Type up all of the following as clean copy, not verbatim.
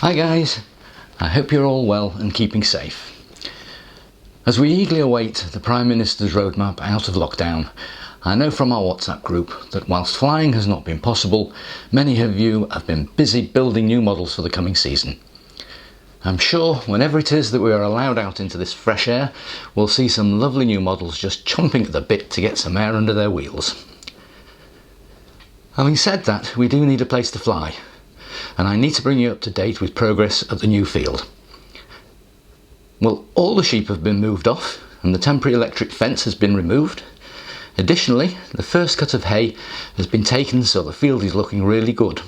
Hi guys, I hope you're all well and keeping safe. As we eagerly await the Prime Minister's roadmap out of lockdown, I know from our WhatsApp group that whilst flying has not been possible, many of you have been busy building new models for the coming season. I'm sure whenever it is that we are allowed out into this fresh air, we'll see some lovely new models just chomping at the bit to get some air under their wheels. Having said that, we do need a place to fly, and I need to bring you up to date with progress at the new field. Well, all the sheep have been moved off and the temporary electric fence has been removed. Additionally, the first cut of hay has been taken, so the field is looking really good.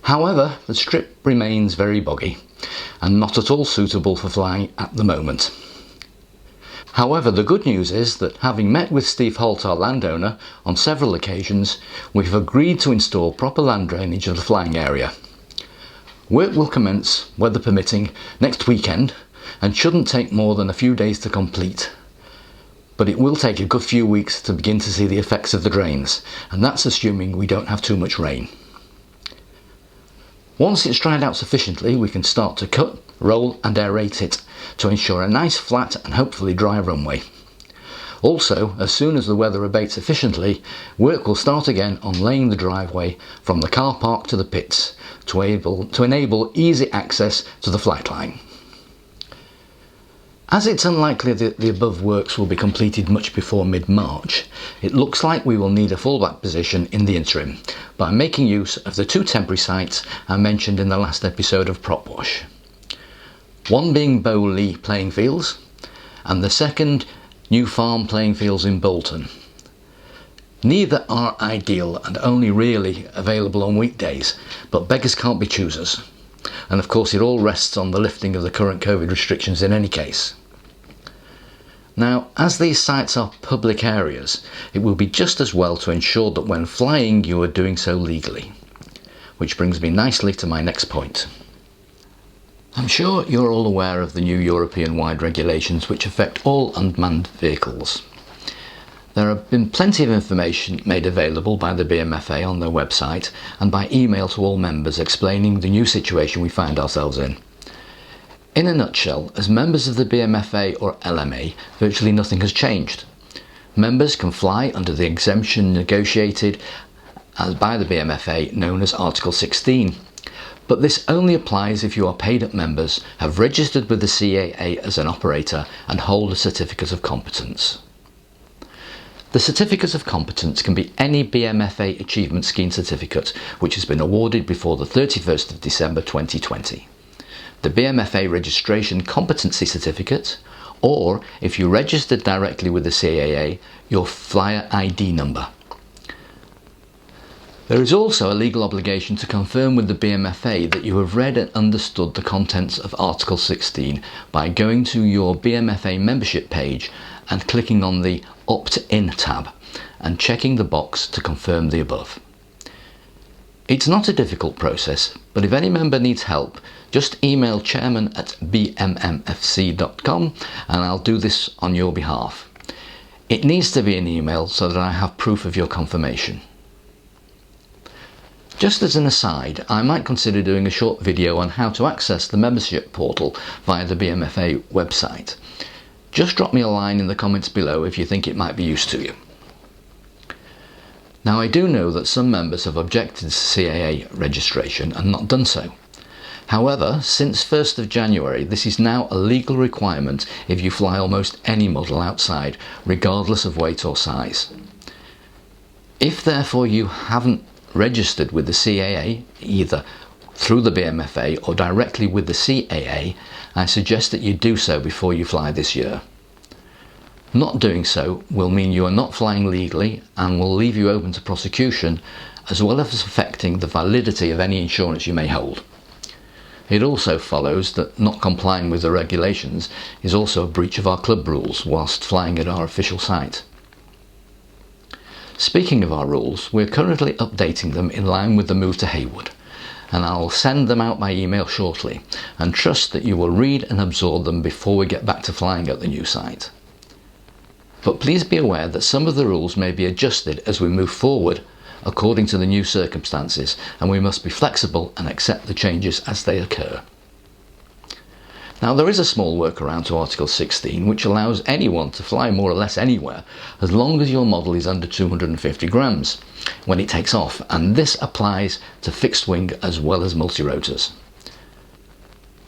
However, the strip remains very boggy and not at all suitable for flying at the moment. However, the good news is that having met with Steve Holt, our landowner, on several occasions, we've agreed to install proper land drainage of the flying area. Work will commence, weather permitting, next weekend and shouldn't take more than a few days to complete. But it will take a good few weeks to begin to see the effects of the drains, and that's assuming we don't have too much rain. Once it's dried out sufficiently, we can start to cut, roll and aerate it to ensure a nice flat and hopefully dry runway. Also, as soon as the weather abates sufficiently, work will start again on laying the driveway from the car park to the pits to enable easy access to the flight line. As it's unlikely that the above works will be completed much before mid-March, it looks like we will need a fallback position in the interim by making use of the two temporary sites I mentioned in the last episode of Propwash. One being Bowley playing fields and the second New Farm playing fields in Bolton. Neither are ideal and only really available on weekdays, but beggars can't be choosers. And of course it all rests on the lifting of the current COVID restrictions in any case. Now, as these sites are public areas, it will be just as well to ensure that when flying you are doing so legally. Which brings me nicely to my next point. I'm sure you're all aware of the new European-wide regulations which affect all unmanned vehicles. There have been plenty of information made available by the BMFA on their website and by email to all members explaining the new situation we find ourselves in. In a nutshell, as members of the BMFA or LMA, virtually nothing has changed. Members can fly under the exemption negotiated by the BMFA known as Article 16. But this only applies if you are paid-up members, have registered with the CAA as an operator and hold a certificate of competence. The certificate of competence can be any BMFA Achievement Scheme certificate which has been awarded before the 31st of December 2020. The BMFA Registration Competency Certificate, or if you registered directly with the CAA, your Flyer ID number. There is also a legal obligation to confirm with the BMFA that you have read and understood the contents of Article 16 by going to your BMFA membership page and clicking on the Opt-in tab and checking the box to confirm the above. It's not a difficult process, but if any member needs help, just email chairman@bmmfc.com and I'll do this on your behalf. It needs to be an email so that I have proof of your confirmation. Just as an aside, I might consider doing a short video on how to access the membership portal via the BMFA website. Just drop me a line in the comments below if you think it might be used to you. Now, I do know that some members have objected to CAA registration and not done so. However, since 1st of January, this is now a legal requirement if you fly almost any model outside, regardless of weight or size. If therefore you haven't registered with the CAA, either through the BMFA or directly with the CAA, I suggest that you do so before you fly this year. Not doing so will mean you are not flying legally and will leave you open to prosecution, as well as affecting the validity of any insurance you may hold. It also follows that not complying with the regulations is also a breach of our club rules whilst flying at our official site. Speaking of our rules, we're currently updating them in line with the move to Haywood, and I'll send them out by email shortly and trust that you will read and absorb them before we get back to flying at the new site. But please be aware that some of the rules may be adjusted as we move forward according to the new circumstances, and we must be flexible and accept the changes as they occur. Now, there is a small workaround to Article 16 which allows anyone to fly more or less anywhere as long as your model is under 250 grams when it takes off, and this applies to fixed wing as well as multirotors.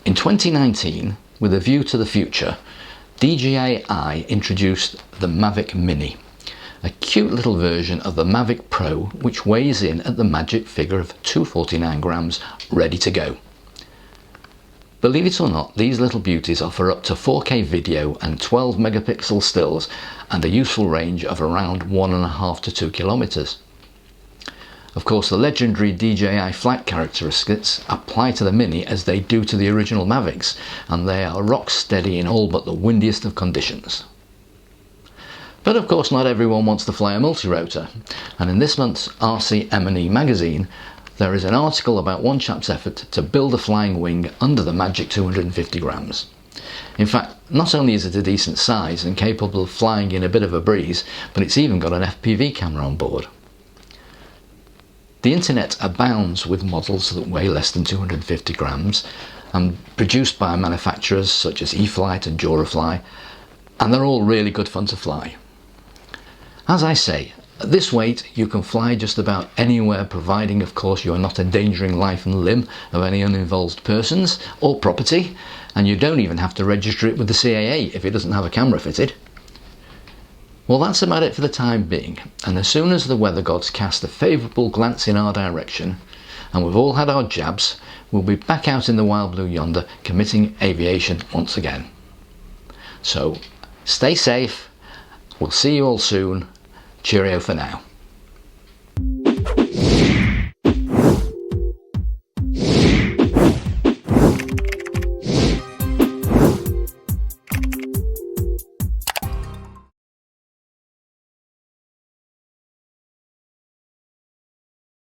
In 2019, with a view to the future, DJI introduced the Mavic Mini, a cute little version of the Mavic Pro which weighs in at the magic figure of 249 grams, ready to go. Believe it or not, these little beauties offer up to 4K video and 12 megapixel stills and a useful range of around 1.5 to 2 kilometers. Of course, the legendary DJI flight characteristics apply to the Mini as they do to the original Mavics, and they are rock steady in all but the windiest of conditions. But of course, not everyone wants to fly a multirotor, and in this month's RC-M&E magazine, there is an article about one chap's effort to build a flying wing under the magic 250 grams. In fact, not only is it a decent size and capable of flying in a bit of a breeze, but it's even got an FPV camera on board. The internet abounds with models that weigh less than 250 grams and produced by manufacturers such as eFlight and Durafly, and they're all really good fun to fly. As I say, at this weight you can fly just about anywhere, providing of course you are not endangering life and limb of any uninvolved persons or property, and you don't even have to register it with the CAA if it doesn't have a camera fitted. Well, that's about it for the time being, and as soon as the weather gods cast a favourable glance in our direction, and we've all had our jabs, we'll be back out in the wild blue yonder committing aviation once again. So, stay safe, we'll see you all soon, cheerio for now.